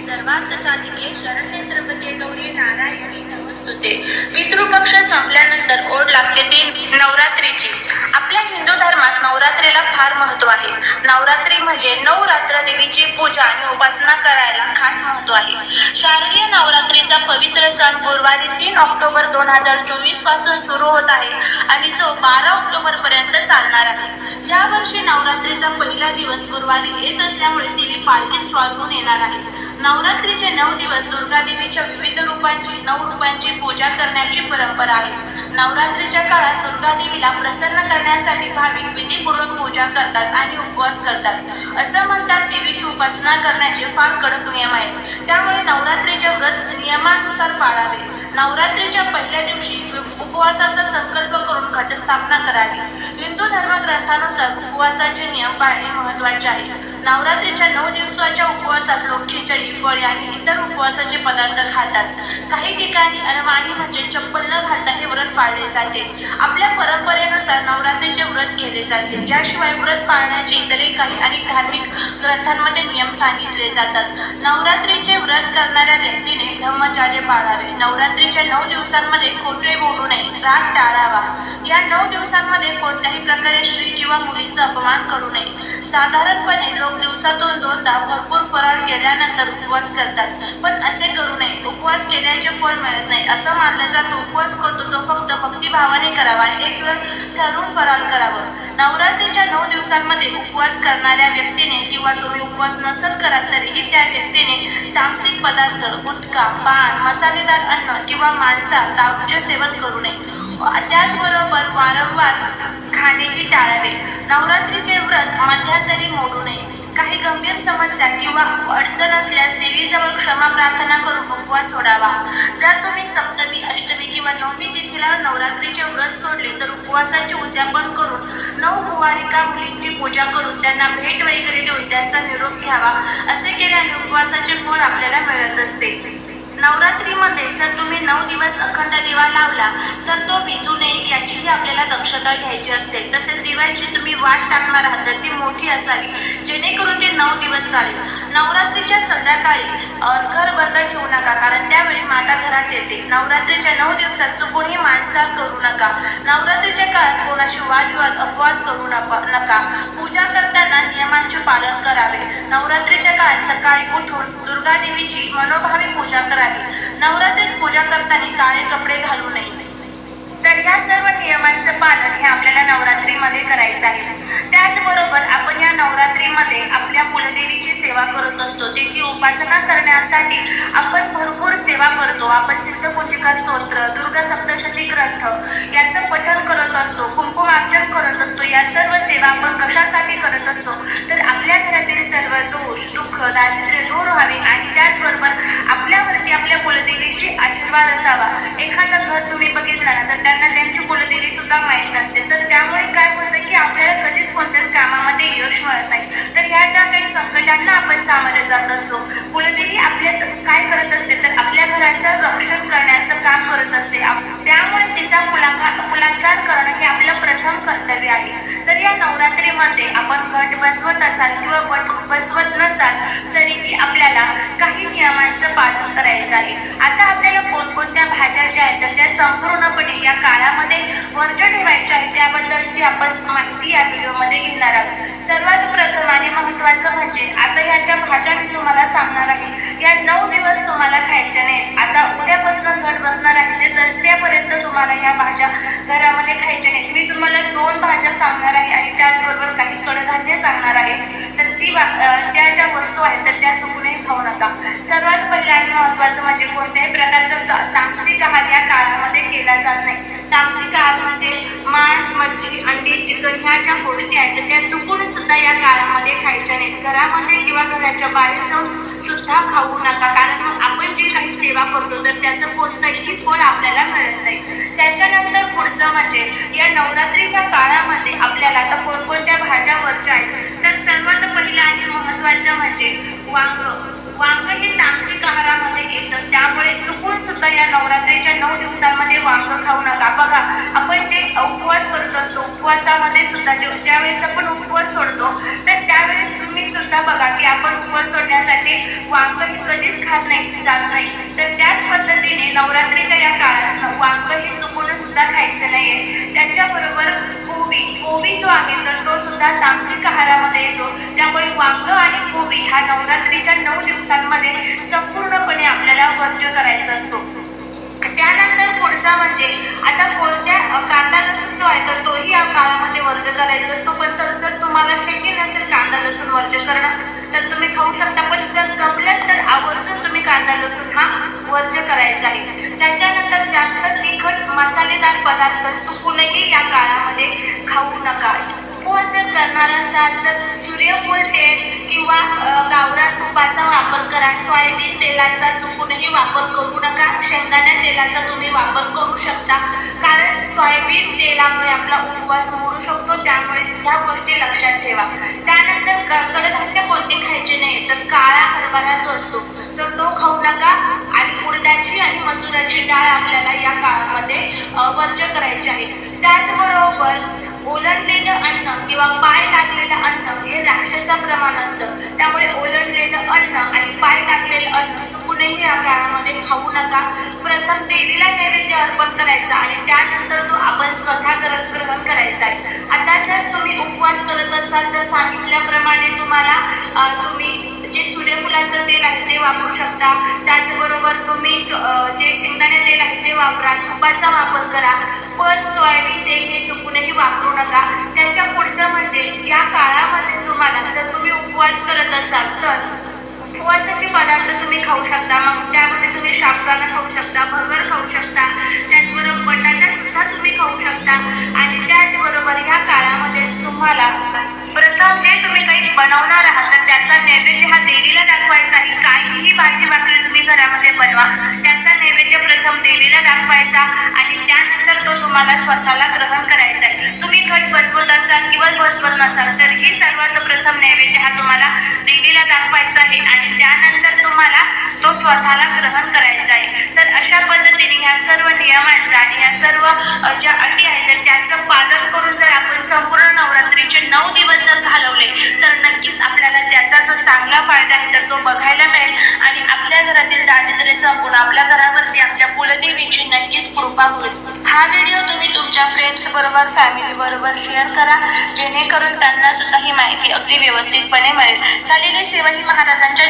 सर्वार्थ साधिके शरण्ये त्र्यंबके गौरी नारायणी नमस्तुते। पितृपक्ष संपल्यानंतर ओढ लागते ती नवरात्रीची। आपल्या हिंदू धर्मात नवरात्रीला फार महत्त्व आहे। नवरात्री म्हणजे 9 रात्र देवीची पूजा आणि उपासना करायला खास महत्त्व आहे। शारदीय नवरात्रीचा पवित्र सण गुरुवारी 3 ऑक्टोबर 2024 पासून सुरू होत आहे आणि जो 12 ऑक्टोबर पर्यंत चालणार आहे। या वर्षी नवरात्रीचा पहिला दिवस गुरुवारी येत असल्यामुळे देवी पालखीत स्वारून येणार आहे। नवरात्रीचे 9 दिवस दुर्गा देवीच्या विविध रूपांची 9 रूपांची पूजा करण्याची परंपरा आहे। नवरात्रीच्या काळात दुर्गा देवीला प्रसन्न करण्यासाठी भाविक विधीपूर्वक पूजा करतात आणि उपवास करतात। असं म्हणतात देवीची उपासना करण्याचे फार कडक नियम आहेत, त्यामुळे नवरात्रीचे व्रत नियमानुसार पाळावे। नवरात्रीच्या पहिल्या दिवशी उपवासाचा संकल्प करून घटस्थापना करावी। हिंदू धर्मग्रंथानुसार उपवासाचे नियम पाळणे महत्त्वाचे आहे। नवरात्रीच्या 9 दिवसाच्या उपवासात लोक खिचडी, फळे आणि इतर उपवासाचे पदार्थ खातात। काही ठिकाणी अनवाणी म्हणजे चप्पल न घालता हे व्रत पाळले जाते। आपल्या परंपरेनुसार नवरात्रीचे व्रत केले जाते। याशिवाय व्रत पाळण्याचे इतरही काही अनेक धार्मिक ग्रंथांमध्ये नियम सांगितले जातात। नवरात्रीचे व्रत करणाऱ्या व्यक्तीने ब्रह्मचर्य पाळावे। नवरात्रीच्या 9 दिवसांमध्ये खोटे बोलू नये, राग टाळावा। या 9 दिवसांमध्ये कोणत्याही प्रकारे स्त्री किंवा मुलीचा अपमान करू नये। साधारणपणे लोक दिवसातून 2दा भरपूर फराळ केल्यानंतर उपवास करतात, पण असे करू नये। उपवास केल्याचे फळ मिळत नाही असं मानलं जातं। उपवास करतो तो फक्त भक्तिभावाने करावा आणि एक वेळ ठरवून फराळ करावं। नवरात्रीच्या 9 दिवसांमध्ये उपवास करणाऱ्या व्यक्तीने किंवा तुम्ही उपवास नसत कराल तरीही त्या व्यक्तीने तामसिक पदार्थ, गुटखा, पान, मसालेदार अन्न किंवा दारूचे सेवन करू नये। त्याचबरोबर वारंवार खाणेही टाळावे। नवरात्रीचे व्रत मध्यंतरी मोडू नये। काही गंभीर समस्या किंवा अडचण असल्यास देवीजवळ क्षमा प्रार्थना करून उपवास सोडावा। जर तुम्ही सप्तमी, अष्टमी किंवा नवमी तिथीला नवरात्रीचे व्रत सोडले तर उपवासाचे उद्यापन करून 9 कुवारिका मुलींची पूजा करून त्यांना भेट वगैरे देऊन त्यांचा निरोप घ्यावा। असे केल्याने उपवासाचे फळ आपल्याला मिळत असते। नवरात्रीमध्ये जर तुम्ही 9 दिवस अखंड दिवा लावला तर तो विझू नये याचीही आपल्याला दक्षता घ्यायची असते। तसेच दिव्याची तुम्ही वाट टाकणार आहात तर ती मोठी असावी, जेणेकरून ते 9 दिवस चालेल। नवरात्रीच्या संध्याकाळी घर बंद ठेवू नका, कारण त्यावेळी माता घरात येते। नवरात्रीच्या 9 दिवसात चुकूनही मांसाहार करू नका। नवरात्रीच्या काळात कोणाशी वादविवाद, अपवाद करू नका। पूजा करताना नियमांचे पालन करावे। नवरात्रीच्या काळात सकाळी उठून दुर्गा देवीची मनोभावे पूजा करावी। नवरात्रीत पूजा करताना काळे कपडे घालू नये। तर ह्या सर्व नियमांचं पालन हे आपल्याला नवरात्रीमध्ये करायचं आहे। त्याचबरोबर आपण या नवरात्रीमध्ये आपल्या कुलदेवीची सेवा करत असतो। त्याची उपासना करण्यासाठी आपण भरपूर सेवा करतो। आपण सिद्धकुंजिका स्तोत्र, दुर्गा सप्तशती ग्रंथ याचं पठण करत असतो, कुंकुमार्चन करत असतो। या सर्व सेवा आपण कशासाठी करत असतो तर आपल्या घरातील सर्व दोष, दुःख, दारिद्र्य दूर व्हावे आणि त्याचबरोबर आपल्यावरती आपल्या कुलदेवीची आशीर्वाद असावा। एखादं घर तुम्ही बघितलं ना तर त्यांना त्यांची कुलदेवी सुद्धा माहीत नसते, तर त्यामुळे काय होतं की आपल्याला कधीच कोणत्याच कामामध्ये यश मिळत नाही। तर ह्या ज्या काही संकटांना आपण सामोरे जात असतो, कुलदेवी आपल्याच काय करत असते तर आपल्या घराचं रक्षण करण्याचं काम करत असते। त्यामुळे तिचा कुलाचार करणं हे आपलं प्रथम कर्तव्य आहे। तर या नवरात्रीमध्ये आपण घट बसवत असाल किंवा घट बसवत नसाल तरीही आपल्याला काही नियमांचं पालन करायचं आहे। आता आपल्याला कोणकोणत्या भाज्या ज्या आहेत तर त्या संपूर्णपणे या काळामध्ये वर्ज ठेवायच्या आहेत त्याबद्दलची आपण माहिती या व्हिडिओमध्ये घेणार आहोत। सर्वात प्रथम आणि महत्त्वाचं म्हणजे आता या ज्या भाज्या मी तुम्हाला सांगणार आहे या 9 दिवस तुम्हाला खायच्या नाहीत। आता उद्यापासून घट बसणार आहे ते दसऱ्यापर्यंत तुम्हाला या भाज्या घरामध्ये खायच्या नाहीत। मी तुम्हाला 2 भाज्या सांगणार आहे आणि त्याचबरोबर काही कडधान्य सांगणार आहे, तर त्या ज्या वस्तू आहेत तर त्या चुकूनही खाऊ नका। सर्वात पहिलं आणि महत्त्वाचं म्हणजे कोणत्याही प्रकारचा तामसिक आहार या काळामध्ये केला जात नाही। तामसिक आहार म्हणजे मांस, मच्छी, अंडी, चिकन ह्या ज्या गोष्टी आहेत तर त्या चुकून सुद्धा या काळामध्ये खायच्या नाहीत। घरामध्ये किंवा घराच्या बाहेर जाऊन सुद्धा खाऊ नका, कारण मग आपण जे काही सेवा करतो तर त्याचं कोणतंही फळ आपल्याला मिळत नाही। त्याच्यानंतर पुढचं म्हणजे या नवरात्रीच्या काळामध्ये आपल्याला आता कोणकोणत्या भाज्या वरच्या आहेत तर सर्वात पहिलं आणि महत्त्वाचं म्हणजे वांग हे तामसिक आहारामध्ये येतं, त्यामुळे चुकून सुद्धा या नवरात्रीच्या 9 दिवसांमध्ये वांग खाऊ नका। बघा आपण जे उपवास करत असतो, उपवासामध्ये सुद्धा ज्यावेळेस आपण उपवास सोडतो तर त्यावेळेस तुम्ही तुम्ही सुद्धा बघा की आपण उपवास सोडण्यासाठी वांग ही कधीच खात जात नाही, तर त्याच पद्धतीने नवरात्रीच्या या काळात वांग ही चुकून सुद्धा खायचं नाहीये. त्याच्याबरोबर गोबी जो आहे तर तो सुद्धा तामसिक आहारामध्ये येतो. त्यामुळे वांग आणि गोबी हा नवरात्रीच्या 9 दिवसांमध्ये संपूर्णपणे आपल्याला वर्ज्य करायचा असतो. त्यानंतर पुढचा म्हणजे आता कोणत्या कांदा लसूण जो आहे तर तोही या काळामध्ये वर्ज्य करायचा असतो. पण जर तुम्हाला शक्य नसेल कांदा लसूण वर्ज्य करणं तर तुम्ही खाऊ शकता, पण जर जमलंच तर आवर्जून तुम्ही कांदा लसूण हा वर्ज्य करायचा आहे. त्याच्यानंतर जास्त तिखट मसालेदार पदार्थ चुकूनही या काळामध्ये खाऊ नका. उपवास जर करणार असाल तर सूर्यफूल तेल किंवा गावरान तुपाचा वापर करा. सोयाबीन तेलाचा चुकूनही वापर करू नका. शेंगदाणा तेलाचा तुम्ही वापर करू शकता, कारण सोयाबीन तेलामुळे आपला उपवास मोडू शकतो. त्यामुळे ह्या गोष्टी लक्षात ठेवा. त्यानंतर कडधान्य कोणते खायचे नाही, तर काळा हरभरा जो असतो तर तो खाऊ नका. आणि उडदाची आणि मसुराची डाळ आपल्याला या काळामध्ये वर्ज्य करायची आहे. त्याचबरोबर ओलंडलेलं अन्न किंवा पाय टाकलेलं अन्न हे राक्षसाप्रमाण असतं. त्यामुळे ओलंडलेलं अन्न आणि पाय टाकलेलं अन्न चुकूनही या काळामध्ये खाऊ नका. प्रथम देवीला नैवेद्य अर्पण करायचा आणि त्यानंतर तो आपण स्वतः ग्रहण करायचा आहे. आता जर तुम्ही उपवास करत असाल तर सांगितल्याप्रमाणे तुम्ही जे सूर्यफुलाचं तेल आहे ते वापरू शकता. त्याचबरोबर तुम्ही जे शेंगदाणे तेल आहे ते वापरा. तुपाचा वापर करा, पण सोयाबीन तेल हे चुकूनही वापरू नका. त्याच्या पुढचं म्हणजे या काळामध्ये तुम्हाला जर तुम्ही उपवास करत असाल तर उपवासाचे पदार्थ तुम्ही खाऊ शकता. मग त्यामध्ये तुम्ही साबुदाणा खाऊ शकता, भगर खाऊ शकता, त्याचबरोबर बटाटा सुद्धा तुम्ही खाऊ शकता. आणि त्याचबरोबर या काळामध्ये तुम्हाला प्रथम जे तुम्ही काही बनवणार आहात तर त्याचा नैवेद्य हा देवीला दाखवायचा आहे. काहीही भाजी भाकरी तुम्ही घरामध्ये बनवा, त्याचा नैवेद्य प्रथम देवीला दाखवायचा आणि त्यानंतर तो तुम्हाला स्वतःला ग्रहण करायचा आहे. तुम्ही घट बसवत असाल किंवा बसवत नसाल तर ही सर्वात प्रथम नैवेद्य हा तुम्हाला देवीला दाखवायचा आहे आणि त्यानंतर तुम्हाला तो स्वतःला ग्रहण करायचा आहे. तर अशा पद्धतीने ह्या सर्व नियमांचा आणि ह्या सर्व ज्या अटी आहेत तर त्याचं पालन करून जर आपण संपूर्ण नवरात्रीचे 9 दिवस जर घालवले तर नक्कीच आपल्याला त्याचा जो चांगला फायदा आहे तर तो बघायला मिळेल आणि आपल्या घरातील दारिद्र्य संपून आपल्या घरावरती आपल्या कुलदेवीची नक्कीच कृपा होईल. हा व्हिडिओ तुम्ही तुमच्या फ्रेंड्स बरोबर, फॅमिली बरोबर शेअर करा, जेणेकरून त्यांना सुद्धा ही माहिती अगदी व्यवस्थितपणे मिळेल. चालेल, सेवा ही महाराजांच्या